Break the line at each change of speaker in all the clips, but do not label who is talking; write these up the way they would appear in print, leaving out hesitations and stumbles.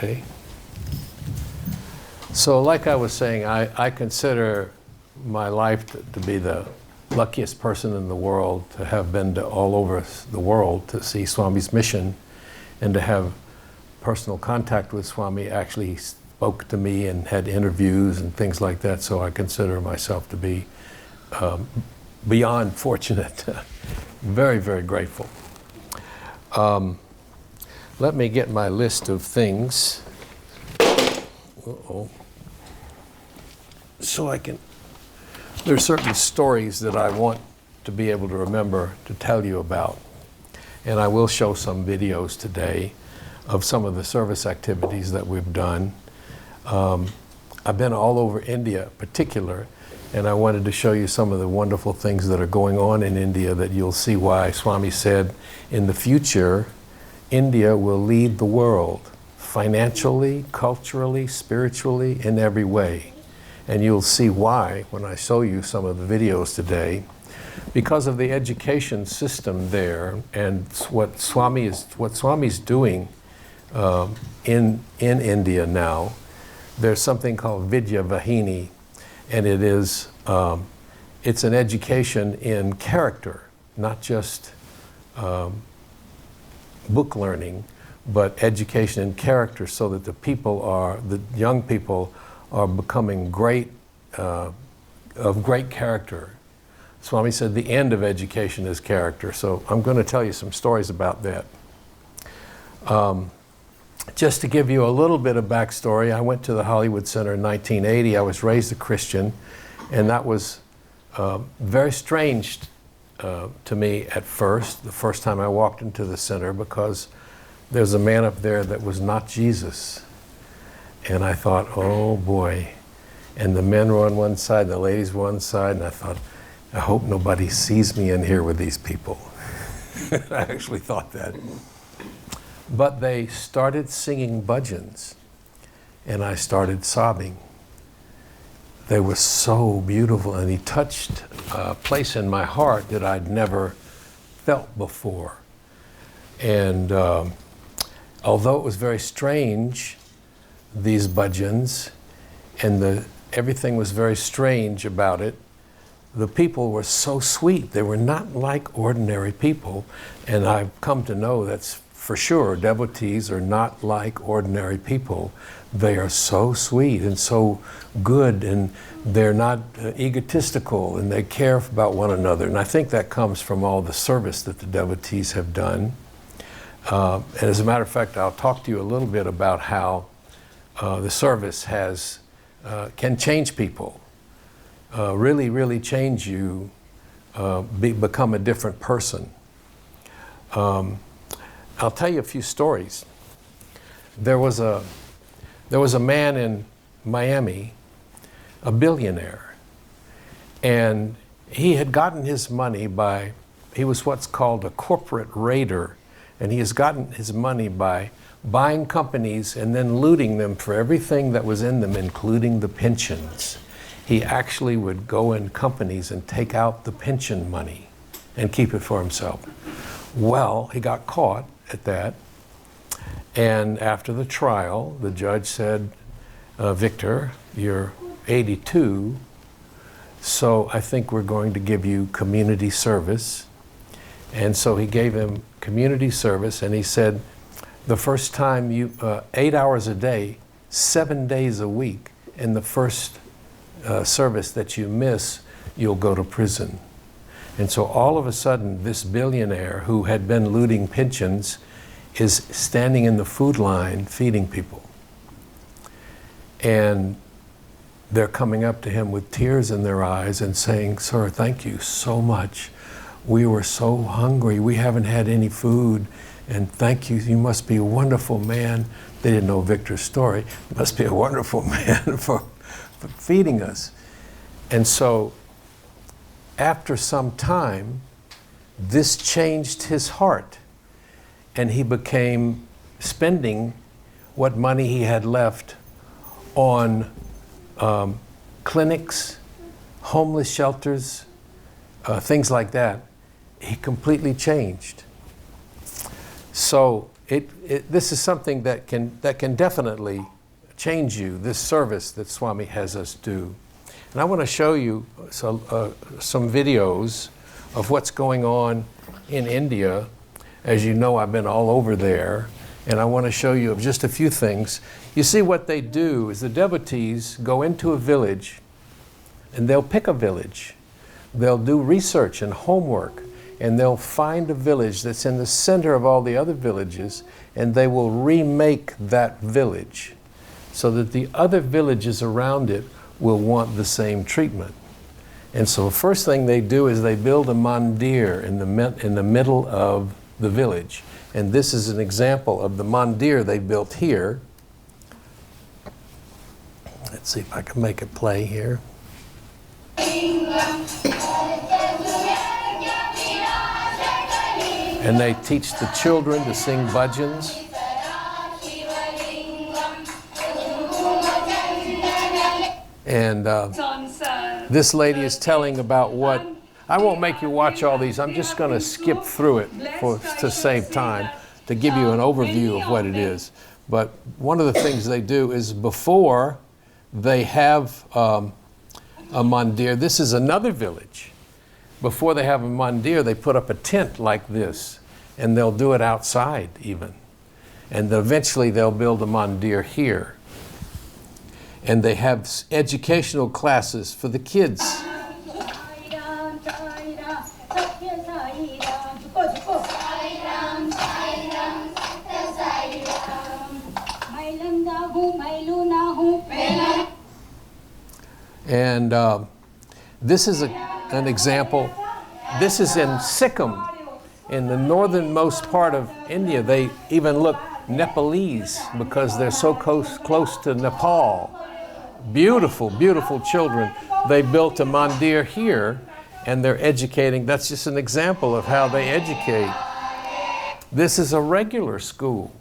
Okay. So like I was saying, I consider my life to be the luckiest person in the world, to have been to all over the world to see Swami's mission and to have personal contact with Swami. Actually, he spoke to me and had interviews and things like that, so I consider myself to be beyond fortunate. Very, very grateful. Let me get my list of things. Uh-oh. So I can, there's certain stories that I want to be able to remember to tell you about. And I will show some videos today of some of the service activities that we've done. I've been all over India in particular, and I wanted to show you some of the wonderful things that are going on in India that you'll see why Swami said in the future, India will lead the world financially, culturally, spiritually, in every way. And you'll see why when I show you some of the videos today. Because of the education system there and what Swami's doing in India now, there's something called Vidya Vahini, and it's an education in character, not just book learning, but education in character, so that the young people are becoming great, of great character. Swami said the end of education is character, so I'm going to tell you some stories about that. Just to give you a little bit of backstory, I went to the Hollywood Center in 1980. I was raised a Christian, and that was very strange to me at first, the first time I walked into the center, because there's a man up there that was not Jesus. And I thought, oh boy. And the men were on one side, the ladies were on one side, and I thought, I hope nobody sees me in here with these people. I actually thought that. But they started singing bhajans, and I started sobbing. They were so beautiful, and he touched a place in my heart that I'd never felt before. And although it was very strange, these bhajans, and everything was very strange about it, the people were so sweet. They were not like ordinary people, and I've come to know that's for sure. Devotees are not like ordinary people. They are so sweet and so good, and they're not egotistical, and they care about one another. And I think that comes from all the service that the devotees have done. And as a matter of fact, I'll talk to you a little bit about how the service can change people, really, really change you, become a different person. I'll tell you a few stories. There was a man in Miami, a billionaire, and he had gotten his money he was what's called a corporate raider, and he has gotten his money by buying companies and then looting them for everything that was in them, including the pensions. He actually would go in companies and take out the pension money and keep it for himself. Well, he got caught at that, and after the trial, the judge said, Victor, you're 82, so I think we're going to give you community service. And so he gave him community service, and he said, the first time 8 hours a day, 7 days a week, in the first service that you miss, you'll go to prison. And so all of a sudden, this billionaire who had been looting pensions is standing in the food line feeding people. And they're coming up to him with tears in their eyes and saying, sir, thank you so much. We were so hungry. We haven't had any food. And thank you. You must be a wonderful man. They didn't know Victor's story. You must be a wonderful man for feeding us. And so after some time, this changed his heart. And he began spending what money he had left on clinics, homeless shelters, things like that. He completely changed. So this is something that can definitely change you, this service that Swami has us do. And I want to show you some videos of what's going on in India. As you know, I've been all over there, and I want to show you just a few things. You see, what they do is the devotees go into a village, and they'll pick a village. They'll do research and homework, and they'll find a village that's in the center of all the other villages, and they will remake that village so that the other villages around it will want the same treatment. And so the first thing they do is they build a mandir in the middle of the village. And this is an example of the mandir they built here. Let's see if I can make it play here. And they teach the children to sing bhajans. And this lady is telling about what, I won't make you watch all these, I'm just going to skip through it to save time, to give you an overview of what it is. But one of the things they do is before they have a mandir, this is another village. Before they have a mandir, they put up a tent like this, and they'll do it outside even. And eventually they'll build a mandir here. And they have educational classes for the kids. And this is an example. This is in Sikkim, in the northernmost part of India. They even look Nepalese because they're so close to Nepal. Beautiful, beautiful children. They built a mandir here, and they're educating. That's just an example of how they educate. This is a regular school,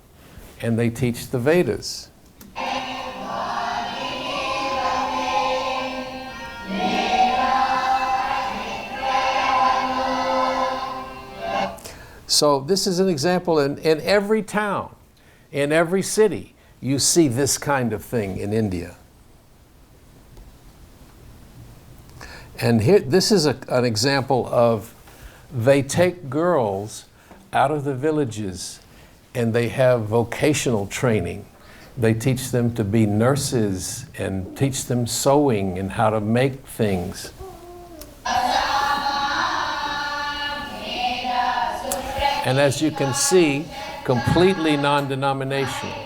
and they teach the Vedas. So this is an example in every town, in every city, you see this kind of thing in India. And here, this is an example of, they take girls out of the villages and they have vocational training. They teach them to be nurses and teach them sewing and how to make things. And as you can see, completely non-denominational.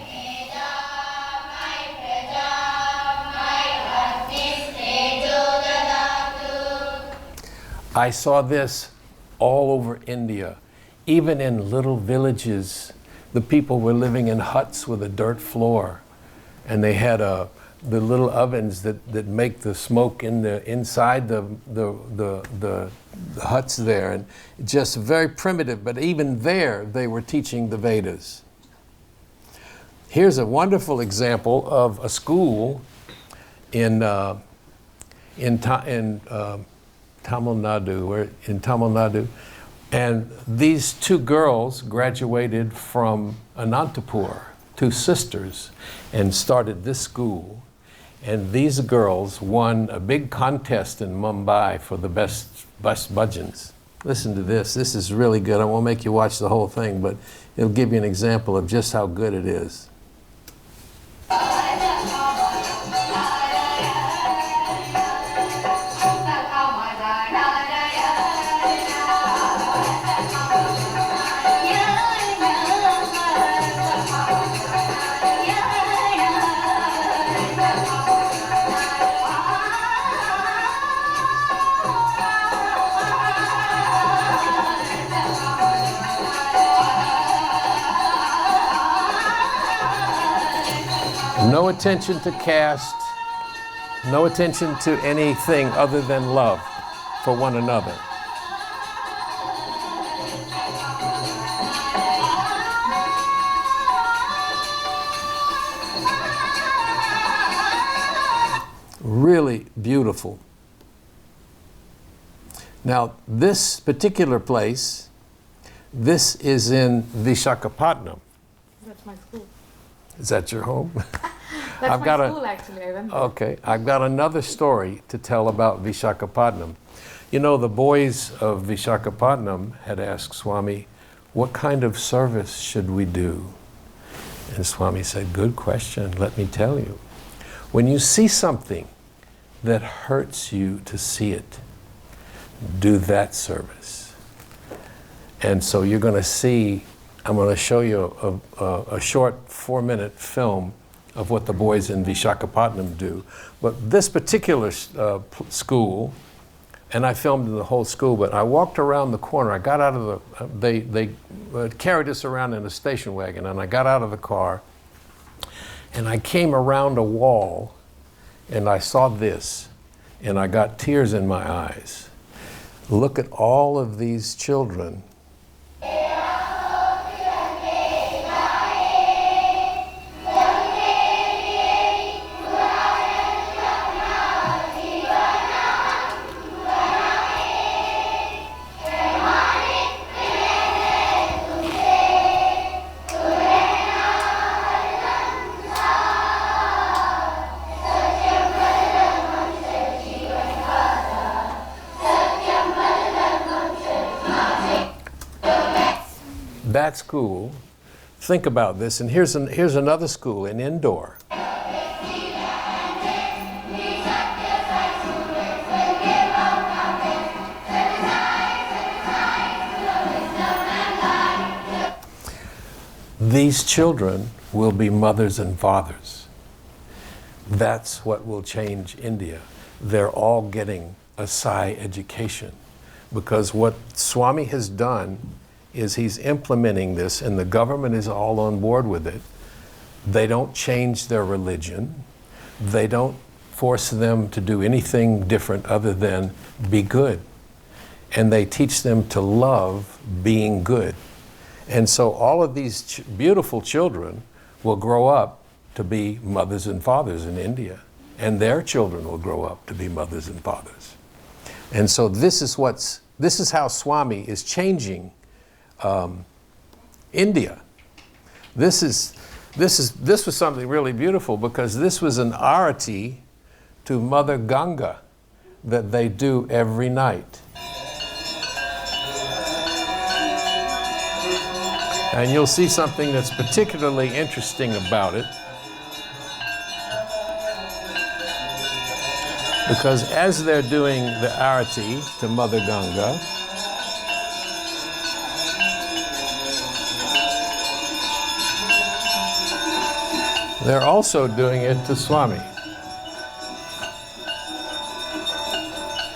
I saw this all over India. Even in little villages, the people were living in huts with a dirt floor. And they had the little ovens that make the smoke inside the huts there. And just very primitive, but even there they were teaching the Vedas. Here's a wonderful example of a school in Tamil Nadu, and these two girls graduated from Anantapur, two sisters, and started this school. And these girls won a big contest in Mumbai for the best bhajans. Listen to this. This is really good. I won't make you watch the whole thing, but it'll give you an example of just how good it is. No attention to caste, no attention to anything other than love for one another. Really beautiful. Now, this particular place, this is in Visakhapatnam.
That's my school.
Is that your home?
That's
I've
my
got
school, actually. I went there.
Okay, I've got another story to tell about Vishakhapatnam. You know, the boys of Vishakhapatnam had asked Swami, what kind of service should we do? And Swami said, good question, let me tell you. When you see something that hurts you to see it, do that service. And so you're going to see, I'm going to show you a short 4-minute film of what the boys in Vishakhapatnam do. But this particular school, and I filmed the whole school, but I walked around the corner. I got out of the, they carried us around in a station wagon, and I got out of the car, and I came around a wall, and I saw this, and I got tears in my eyes. Look at all of these children. That school, think about this, and here's another school in Indore. These children will be mothers and fathers. That's what will change India. They're all getting a Sai education, because what Swami has done is he's implementing this, and the government is all on board with it. They don't change their religion. They don't force them to do anything different other than be good. And they teach them to love being good. And so all of these beautiful children will grow up to be mothers and fathers in India. And their children will grow up to be mothers and fathers. And so this is how Swami is changing India. This was something really beautiful, because this was an arati to Mother Ganga that they do every night. And you'll see something that's particularly interesting about it, because as they're doing the arati to Mother Ganga, they're also doing it to Swami.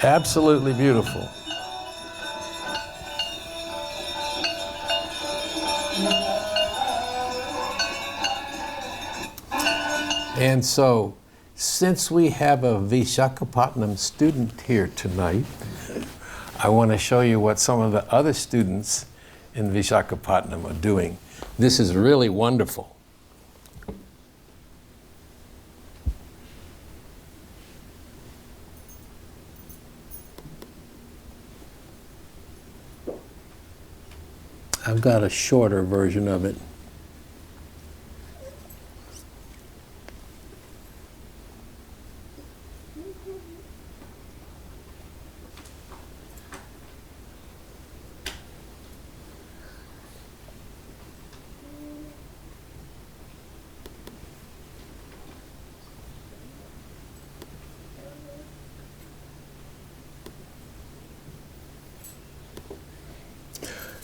Absolutely beautiful. And so, since we have a Vishakhapatnam student here tonight, I want to show you what some of the other students in Vishakhapatnam are doing. This is really wonderful. I've got a shorter version of it.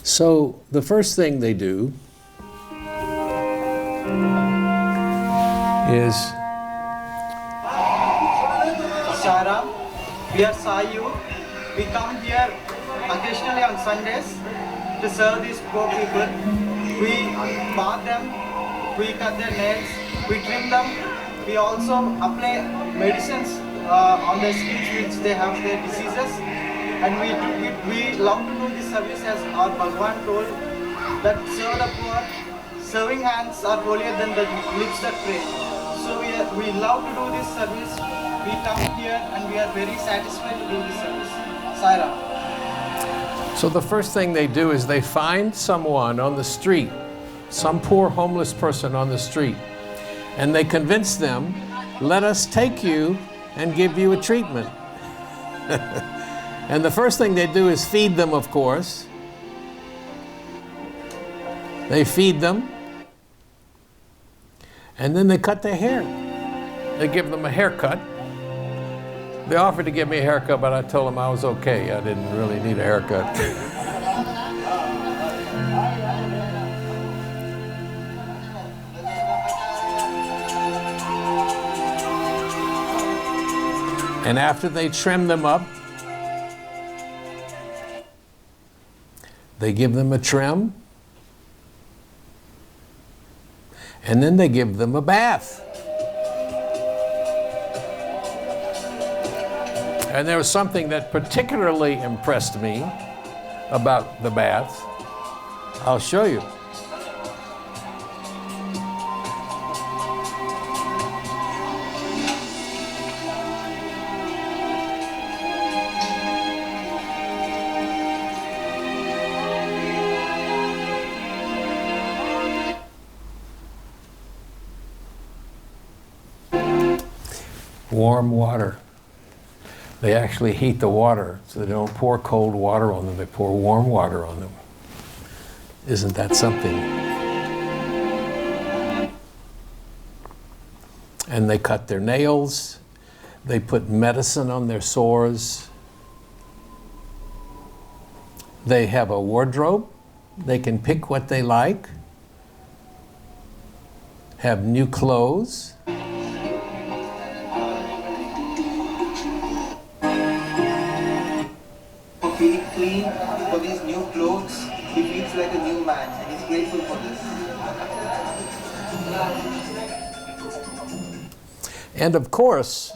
So the first thing they do is
Shara, we are Sai youth. We come here occasionally on Sundays to serve these poor people. We bath them, we cut their nails, we trim them. We also apply medicines on their skins which they have their diseases. And we love to do this service as our Bhagwan told, that serve the poor, serving hands are holier than the lips that pray. So we love to do this service. We come here and we are very satisfied to do this service. Sai Ram.
So the first thing they do is they find someone on the street some poor homeless person on the street, and they convince them, let us take you and give you a treatment. And the first thing they do is feed them, of course. They feed them, and then they cut their hair. They give them a haircut. They offered to give me a haircut, but I told them I was okay. I didn't really need a haircut. And after they trim them up, they give them a trim, and then they give them a bath. And there was something that particularly impressed me about the bath. I'll show you. Warm water. They actually heat the water, so they don't pour cold water on them, they pour warm water on them. Isn't that something? And they cut their nails, they put medicine on their sores. They have a wardrobe, they can pick what they like, have new clothes.
Feeling clean for these new clothes, he feels like a new man and he's grateful for this.
And of course,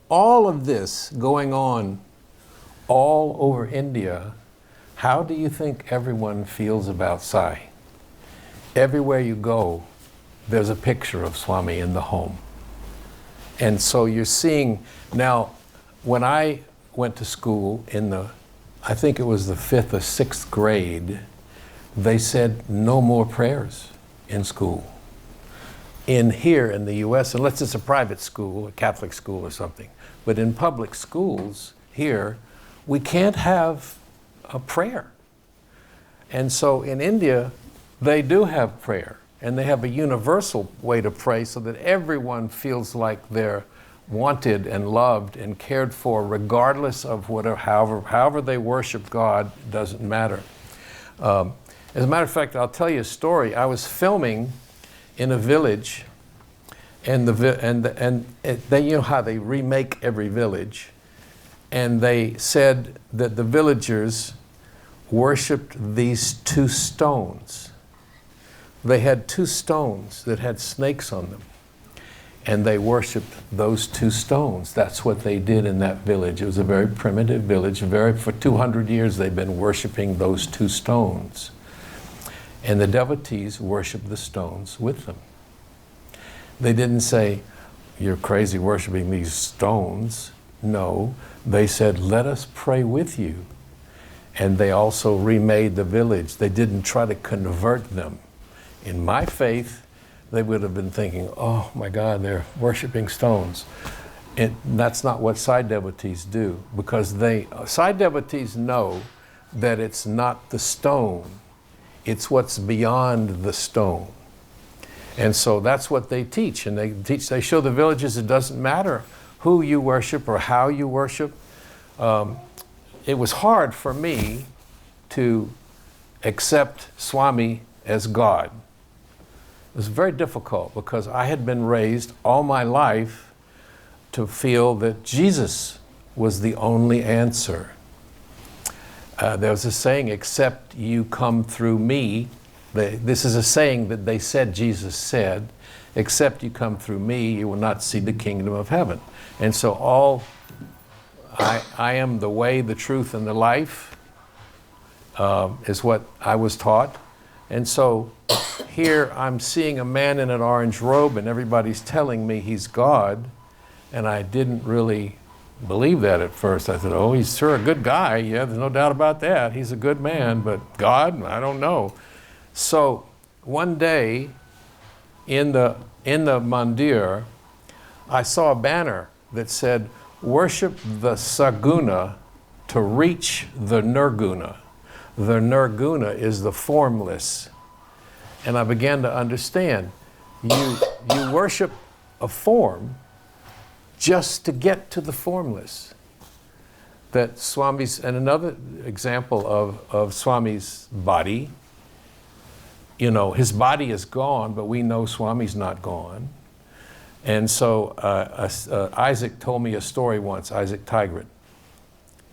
all of this going on all over India, how do you think everyone feels about Sai? Everywhere you go, there's a picture of Swami in the home. And so you're seeing, now, when I went to school in I think it was the 5th or 6th grade, they said no more prayers in school. Here in the US, unless it's a private school, a Catholic school or something, but in public schools here, we can't have a prayer. And so in India, they do have prayer, and they have a universal way to pray so that everyone feels like they're wanted and loved and cared for, regardless of whatever, however they worship God, doesn't matter. As a matter of fact, I'll tell you a story. I was filming in a village, and they, you know how they remake every village, and they said that the villagers worshipped these 2 stones. They had 2 stones that had snakes on them. And they worshipped those 2 stones. That's what they did in that village. It was a very primitive village. For 200 years they've been worshiping those 2 stones. And the devotees worshiped the stones with them. They didn't say, you're crazy worshiping these stones. No, they said, let us pray with you. And they also remade the village. They didn't try to convert them. In my faith, they would have been thinking, oh my God, they're worshiping stones. And that's not what Sai devotees do, because Sai devotees know that it's not the stone, it's what's beyond the stone. And so that's what they teach. And they show the villages it doesn't matter who you worship or how you worship. It was hard for me to accept Swami as God. It was very difficult because I had been raised all my life to feel that Jesus was the only answer. There was a saying, except you come through me. This is a saying that they said Jesus said, except you come through me, you will not see the kingdom of heaven. And so I am the way, the truth, and the life is what I was taught. And so here I'm seeing a man in an orange robe and everybody's telling me he's God, and I didn't really believe that at first. I thought, oh, he's sure a good guy. Yeah, there's no doubt about that. He's a good man, but God, I don't know. So one day in the mandir, I saw a banner that said, worship the Saguna to reach the Nirguna. The Nirguna is the formless. And I began to understand, you worship a form just to get to the formless. That Swami's, and another example of Swami's body, you know, his body is gone, but we know Swami's not gone. And so Isaac told me a story once, Isaac Tigrit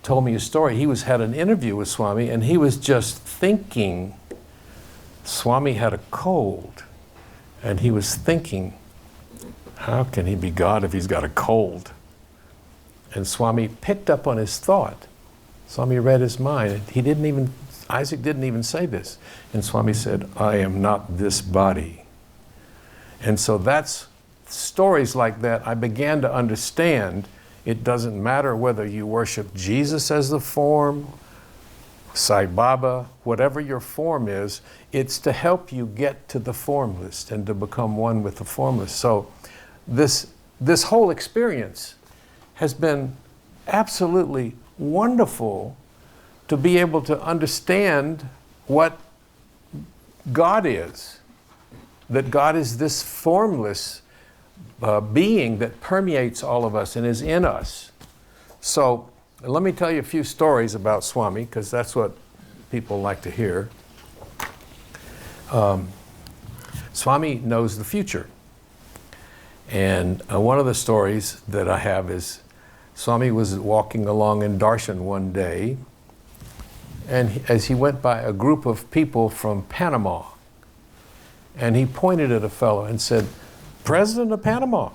told me a story. He had an interview with Swami, and he was just thinking Swami had a cold. And he was thinking, how can he be God if he's got a cold? And Swami picked up on his thought. Swami read his mind. Isaac didn't even say this. And Swami said, I am not this body. And so that's stories like that. I began to understand it doesn't matter whether you worship Jesus as the form, Sai Baba, whatever your form is, it's to help you get to the formless and to become one with the formless. So this whole experience has been absolutely wonderful to be able to understand what God is. That God is this formless being that permeates all of us and is in us. So let me tell you a few stories about Swami, because that's what people like to hear. Swami knows the future. And one of the stories that I have is Swami was walking along in Darshan one day, and as he went by a group of people from Panama, and he pointed at a fellow and said, President of Panama.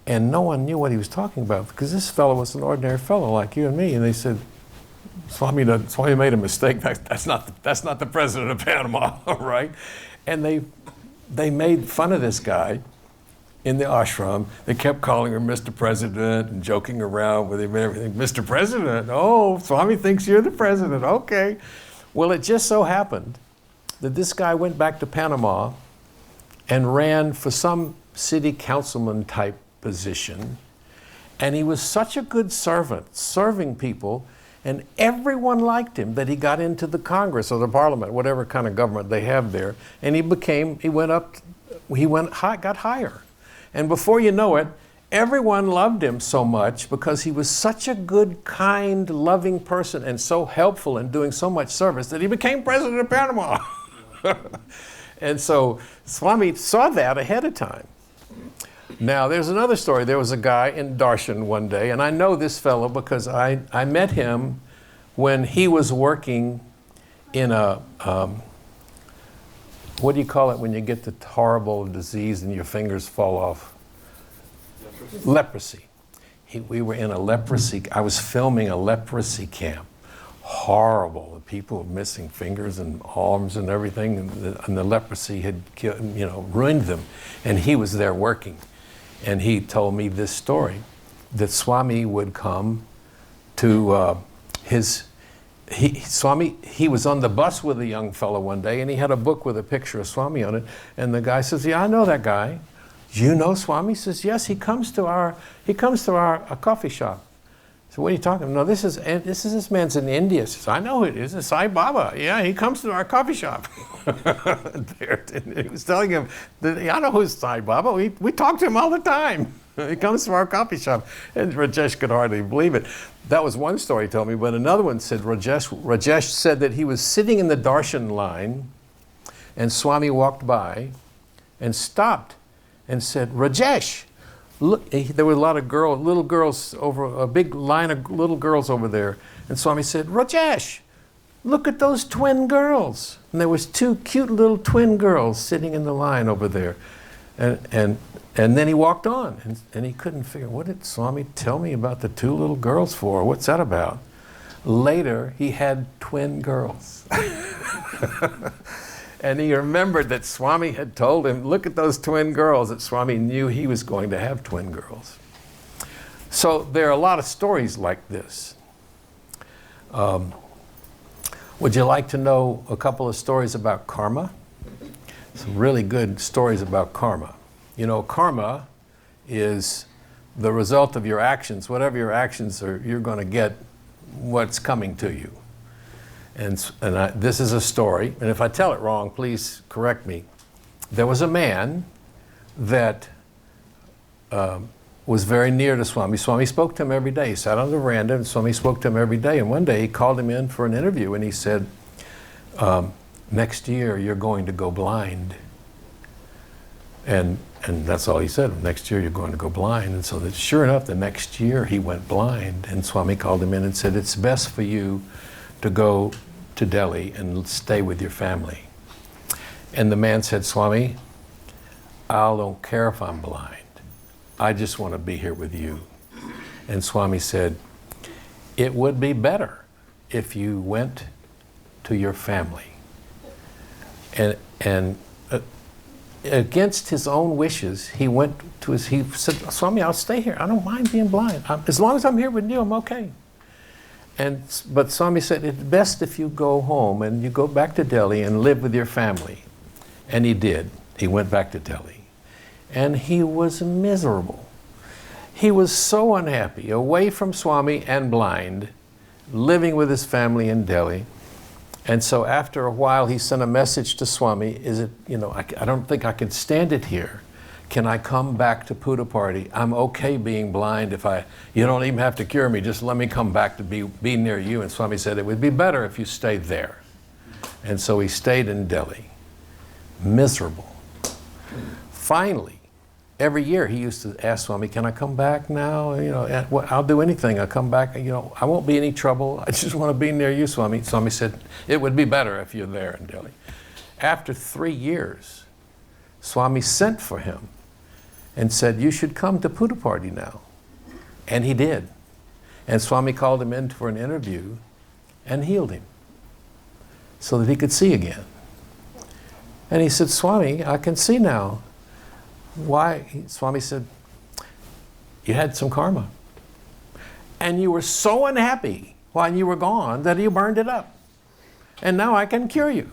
And no one knew what he was talking about, because this fellow was an ordinary fellow like you and me. And they said, Swami made a mistake. That's not the president of Panama, right? And they made fun of this guy in the ashram. They kept calling him Mr. President and joking around with him and everything. Mr. President, oh, Swami thinks you're the president, okay. Well, it just so happened that this guy went back to Panama and ran for some city councilman type position. And he was such a good servant, serving people, and everyone liked him that he got into the Congress or the Parliament, whatever kind of government they have there. And got higher. And before you know it, everyone loved him so much because he was such a good, kind, loving person and so helpful and doing so much service that he became president of Panama. And so Swami saw that ahead of time. Now, there's another story. There was a guy in Darshan one day, and I know this fellow because I met him when he was working in a, what do you call it when you get the horrible disease and your fingers fall off? Leprosy. We were in a leprosy, I was filming a leprosy camp. Horrible. The people were missing fingers and arms and everything, and the leprosy had ruined them. And he was there working. And he told me this story, that Swami would come to he was on the bus with a young fellow one day, and he had a book with a picture of Swami on it. And the guy says, yeah, I know that guy. You know Swami? He says, yes, he comes to our coffee shop. So what are you talking about? No, this man's in India. He says, I know who it is. It's Sai Baba. Yeah, he comes to our coffee shop. He was telling him, I know who's Sai Baba. We talk to him all the time. He comes to our coffee shop. And Rajesh could hardly believe it. That was one story he told me, but another one said, Rajesh said that he was sitting in the darshan line, and Swami walked by and stopped and said, Rajesh, look, there were a lot of little girls over, a big line of little girls over there. And Swami said, Rajesh, look at those twin girls. And there was two cute little twin girls sitting in the line over there. And then he walked on, and he couldn't figure, what did Swami tell me about the two little girls for? What's that about? Later, he had twin girls. And he remembered that Swami had told him, look at those twin girls, that Swami knew he was going to have twin girls. So there are a lot of stories like this. Would you like to know a couple of stories about karma? some really good stories about karma. You know, karma is the result of your actions. Whatever your actions are, you're going to get what's coming to you. And this is a story, and if I tell it wrong, please correct me. There was a man that was very near to Swami. Swami spoke to him every day. He sat on the veranda, and Swami spoke to him every day. And one day he called him in for an interview, and he said, next year you're going to go blind. And that's all he said. Next year you're going to go blind. And so that, sure enough, the next year he went blind. And Swami called him in and said, it's best for you to go to Delhi and stay with your family. And the man said, Swami, I don't care if I'm blind. I just want to be here with you. And Swami said, it would be better if you went to your family. And against his own wishes, he went to he said, Swami, I'll stay here. I don't mind being blind. As long as I'm here with you, I'm okay. But Swami said, it's best if you go home and you go back to Delhi and live with your family. And he did. He went back to Delhi. And he was miserable. He was so unhappy, away from Swami and blind, living with his family in Delhi. And so after a while, he sent a message to Swami, I don't think I can stand it here. Can I come back to Puja Party? I'm okay being blind you don't even have to cure me, just let me come back to be near you. And Swami said, it would be better if you stayed there. And so he stayed in Delhi, miserable. Finally, every year he used to ask Swami, can I come back now? I'll do anything. I'll come back. I won't be any trouble. I just want to be near you, Swami. Swami said, it would be better if you're there in Delhi. After 3 years, Swami sent for him and said, you should come to Puja Party now. And he did. And Swami called him in for an interview and healed him so that he could see again. And he said, Swami, I can see now. Why? Swami said, you had some karma. And you were so unhappy while you were gone that you burned it up. And now I can cure you.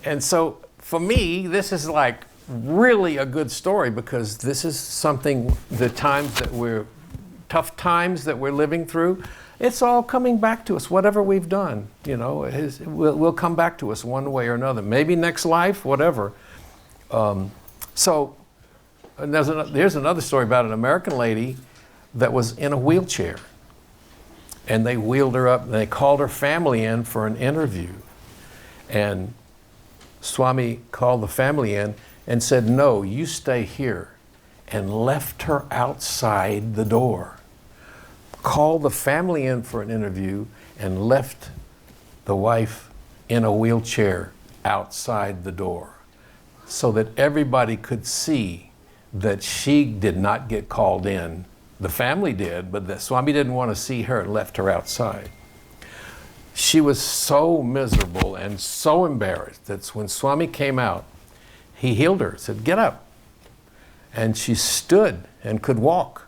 And so for me, this is like really a good story, because this is something, tough times that we're living through, it's all coming back to us. Whatever we've done, will come back to us one way or another. Maybe next life, whatever. And there's another story about an American lady that was in a wheelchair. And they wheeled her up, and they called her family in for an interview. And Swami called the family in and said, no, you stay here, and left her outside the door. Called the family in for an interview and left the wife in a wheelchair outside the door, so that everybody could see that she did not get called in. The family did, but the Swami didn't want to see her and left her outside. She was so miserable and so embarrassed that when Swami came out, he healed her, said, get up. And she stood and could walk.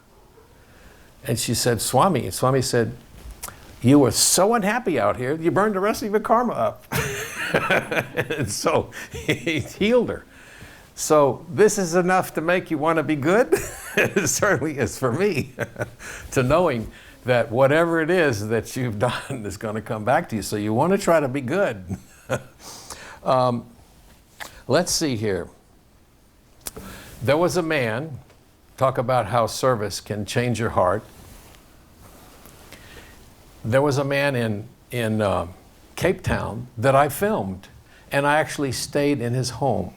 And she said, Swami. And Swami said, you were so unhappy out here, you burned the rest of your karma up. And so he healed her. So this is enough to make you want to be good? It certainly is for me, to knowing that whatever it is that you've done is going to come back to you. So you want to try to be good. Let's see here. There was a man, talk about how service can change your heart. There was a man in Cape Town that I filmed, and I actually stayed in his home.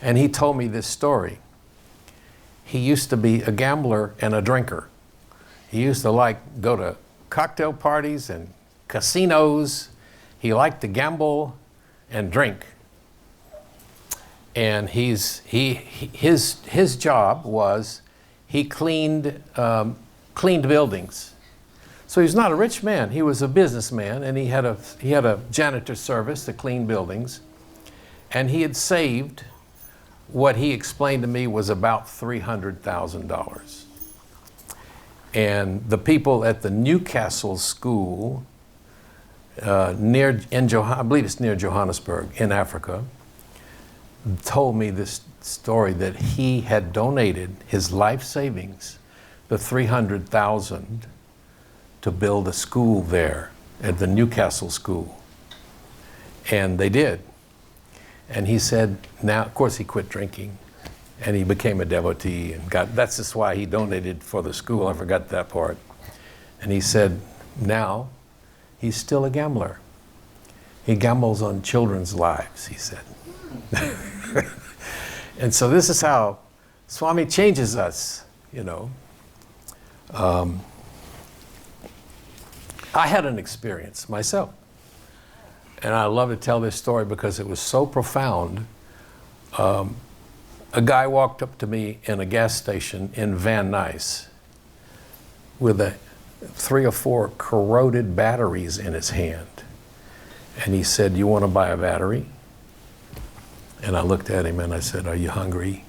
And he told me this story. He used to be a gambler and a drinker. He used to go to cocktail parties and casinos. He liked to gamble and drink. And his job was he cleaned buildings. So he's not a rich man. He was a businessman, and he had a janitor service to clean buildings. And he had saved what he explained to me was about $300,000. And the people at the Newcastle school I believe it's near Johannesburg in Africa, told me this story that he had donated his life savings, the 300,000, to build a school there at the Newcastle School. And they did. And he said, now, of course, he quit drinking and he became a devotee and that's just why he donated for the school. I forgot that part. And he said, now he's still a gambler. He gambles on children's lives, he said. And so this is how Swami changes us, you know. I had an experience myself. And I love to tell this story because it was so profound. A guy walked up to me in a gas station in Van Nuys with 3 or 4 corroded batteries in his hand. And he said, "You want to buy a battery?" And I looked at him and I said, "Are you hungry?"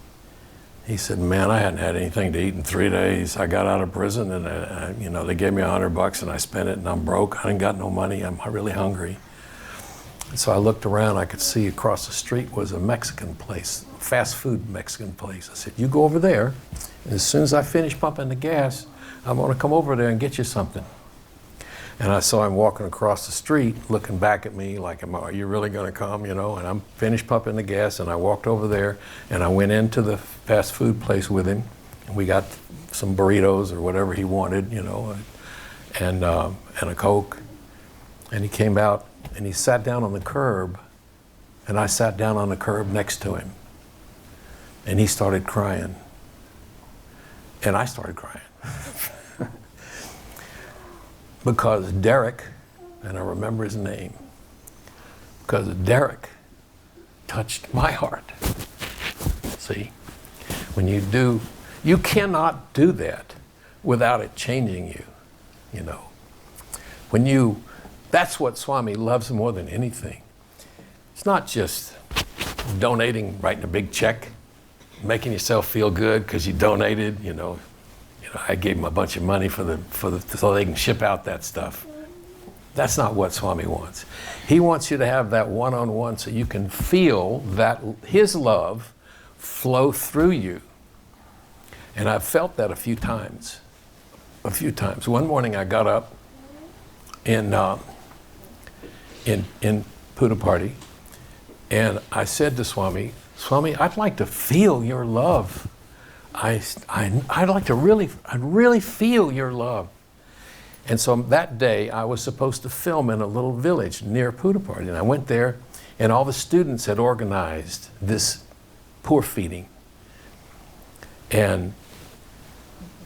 He said, "Man, I hadn't had anything to eat in 3 days. I got out of prison and you know, they gave me $100 and I spent it and I'm broke. I ain't got no money. I'm really hungry." And so I looked around. I could see across the street was a Mexican place, fast food Mexican place. I said, "You go over there, and as soon as I finish pumping the gas, I'm going to come over there and get you something." And I saw him walking across the street, looking back at me like, "Are you really going to come?" You know. And I'm finished pumping the gas, and I walked over there, and I went into the fast food place with him, and we got some burritos or whatever he wanted, you know, and a Coke. And he came out, and he sat down on the curb, and I sat down on the curb next to him. And he started crying. And I started crying. Because Derek, and I remember his name, because Derek touched my heart. See? When you do, you cannot do that without it changing you, you know. That's what Swami loves more than anything. It's not just donating, writing a big check, making yourself feel good because you donated, you know. I gave him a bunch of money so they can ship out that stuff. That's not what Swami wants. He wants you to have that one-on-one so you can feel that his love flow through you. And I've felt that a few times. One morning I got up in Puttaparthi, and I said to Swami, "Swami, I'd like to feel your love. I'd really feel your love." And so that day I was supposed to film in a little village near Puttaparthi, and I went there, and all the students had organized this poor feeding. And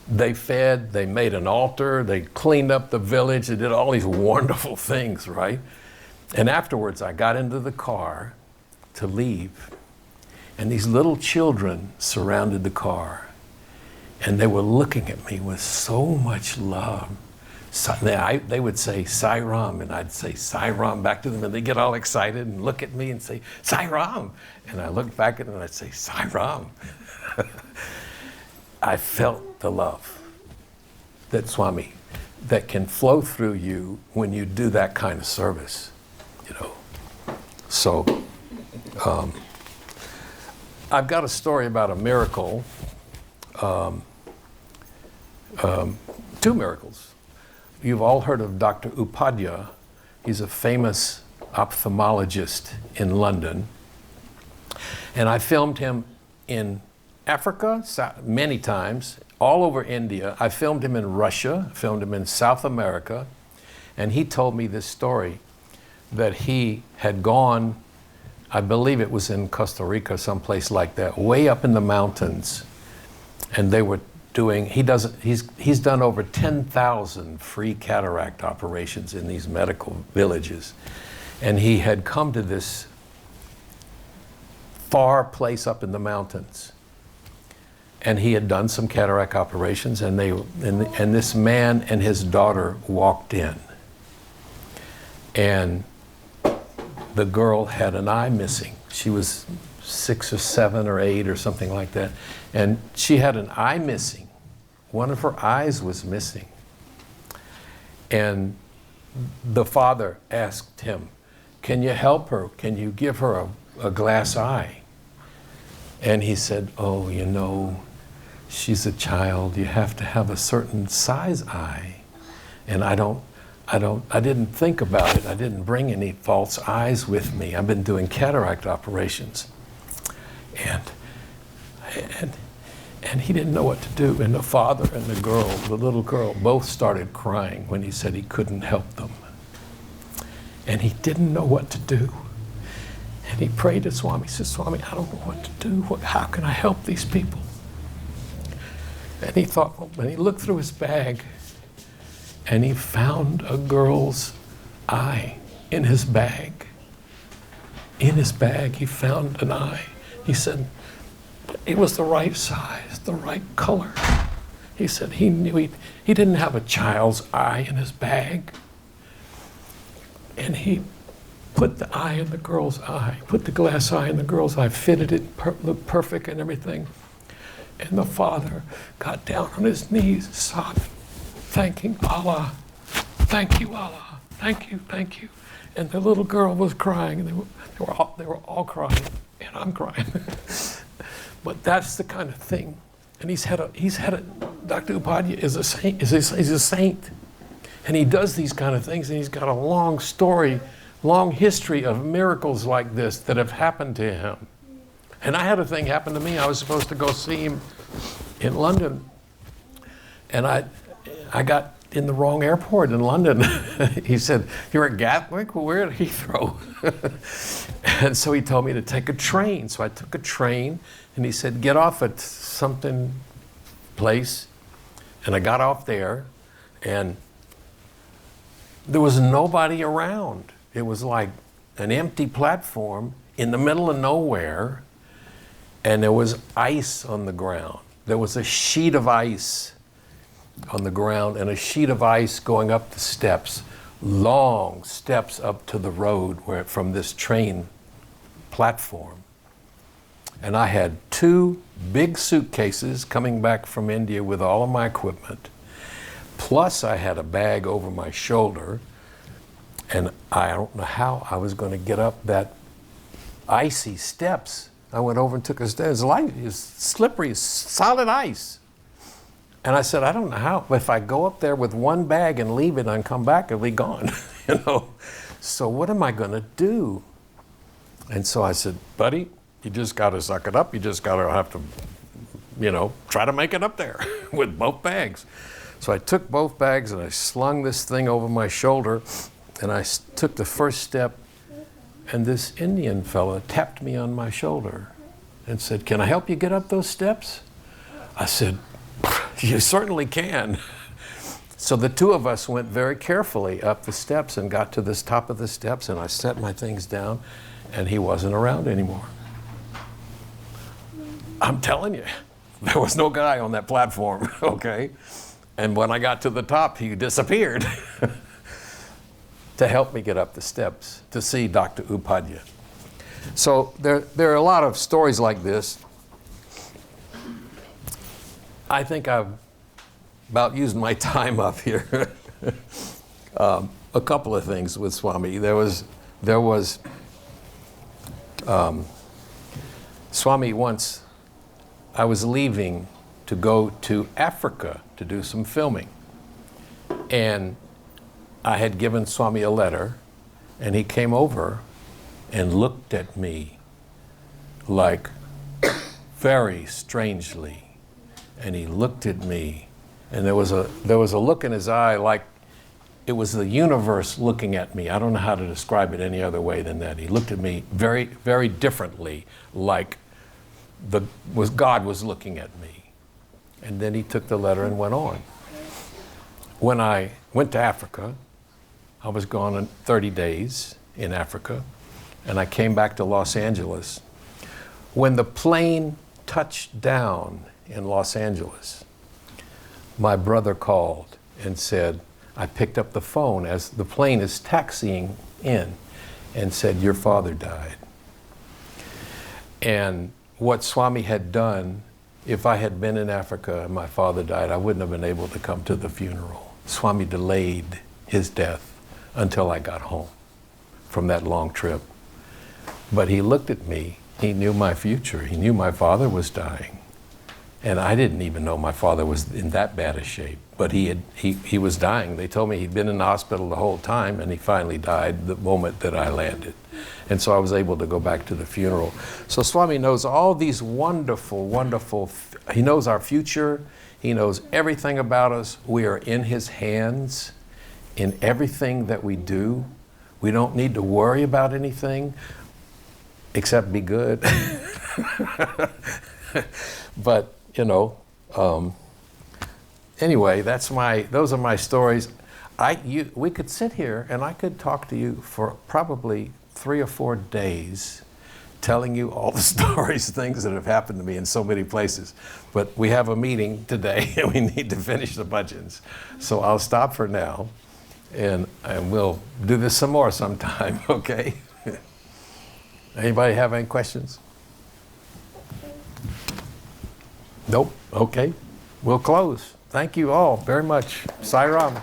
they fed, they made an altar, they cleaned up the village, they did all these wonderful things, right? And afterwards I got into the car to leave, and these little children surrounded the car, and they were looking at me with so much love. So they would say Sai Ram, and I'd say Sai Ram back to them, and they get all excited and look at me and say Sai Ram, and I look back at them and I'd say Sai Ram. I felt the love that Swami, that can flow through you when you do that kind of service, you know. So I've got a story about a miracle, 2 miracles. You've all heard of Dr. Upadhyaya. He's a famous ophthalmologist in London. And I filmed him in Africa many times, all over India. I filmed him in Russia, filmed him in South America, and he told me this story that he had gone, I believe it was in Costa Rica, someplace like that, way up in the mountains, and they were doing, he's done over 10,000 free cataract operations in these medical villages. And he had come to this far place up in the mountains, and he had done some cataract operations, and this man and his daughter walked in, and the girl had an eye missing. She was 6 or 7 or 8 or something like that, and she had an eye missing. One of her eyes was missing. And the father asked him, can you help her? Can you give her a glass eye? And he said, oh, you know, she's a child. You have to have a certain size eye. And I didn't think about it. I didn't bring any false eyes with me. I've been doing cataract operations. And he didn't know what to do. And the father and the girl, the little girl, both started crying when he said he couldn't help them. And he didn't know what to do. And he prayed to Swami. He said, Swami, I don't know what to do. How can I help these people? And he thought, and he looked through his bag, and he found a girl's eye in his bag. In his bag, he found an eye. He said, it was the right size, the right color. He said he knew he didn't have a child's eye in his bag. And he put the eye in the girl's eye, put the glass eye in the girl's eye, fitted it, looked perfect and everything. And the father got down on his knees, sobbing, thanking Allah. Thank you, Allah. Thank you, thank you. And the little girl was crying, and they were all crying, and I'm crying. But that's the kind of thing. And he's had a Dr. Upadhyaya is a saint, he's a saint. And he does these kind of things, and he's got a long story, long history of miracles like this that have happened to him. And I had a thing happen to me. I was supposed to go see him in London, and I got in the wrong airport in London. He said, you're at Gatwick? Well, we're at Heathrow. And so he told me to take a train. So I took a train, and he said, get off at something place. And I got off there, and there was nobody around. It was like an empty platform in the middle of nowhere, and there was ice on the ground. There was a sheet of ice on the ground and a sheet of ice going up the steps, long steps up to the road from this train platform. And I had 2 big suitcases coming back from India with all of my equipment. Plus I had a bag over my shoulder, and I don't know how I was going to get up that icy steps. I went over and took a step. It's light, it's slippery, it's solid ice. And I said, I don't know how. If I go up there with one bag and leave it and come back, it'll be gone. You know. So what am I going to do? And so I said, buddy, you just got to suck it up. You just got to have to, you know, try to make it up there with both bags. So I took both bags and I slung this thing over my shoulder, and I took the first step, and this Indian fella tapped me on my shoulder and said, can I help you get up those steps? I said, you certainly can. So the 2 of us went very carefully up the steps and got to this top of the steps, and I set my things down, and he wasn't around anymore. I'm telling you, there was no guy on that platform, okay? And when I got to the top, he disappeared to help me get up the steps to see Dr. Upadhyaya. So there are a lot of stories like this. I think I've about used my time up here. A couple of things with Swami. There was Swami once, I was leaving to go to Africa to do some filming. And I had given Swami a letter, and he came over and looked at me like very strangely. And he looked at me, and there was a look in his eye like it was the universe looking at me. I don't know how to describe it any other way than that. He looked at me very, very differently, like God was looking at me. And then he took the letter and went on. When I went to Africa, I was gone in 30 days in Africa, and I came back to Los Angeles. When the plane touched down in Los Angeles, my brother called and said, I picked up the phone as the plane is taxiing in, and said, your father died. And what Swami had done, if I had been in Africa and my father died, I wouldn't have been able to come to the funeral. Swami delayed his death until I got home from that long trip. But he looked at me, he knew my future, he knew my father was dying. And I didn't even know my father was in that bad a shape, but he was dying. They told me he'd been in the hospital the whole time, and he finally died the moment that I landed. And so I was able to go back to the funeral. So Swami knows all these wonderful, wonderful, he knows our future, he knows everything about us. We are in his hands in everything that we do. We don't need to worry about anything except be good. But you know, anyway, those are my stories. We could sit here and I could talk to you for probably 3 or 4 days telling you all the stories, things that have happened to me in so many places. But we have a meeting today and we need to finish the bhajans. So I'll stop for now and we'll do this some more sometime, okay? Anybody have any questions? Nope. Okay. We'll close. Thank you all very much. Sai Ram.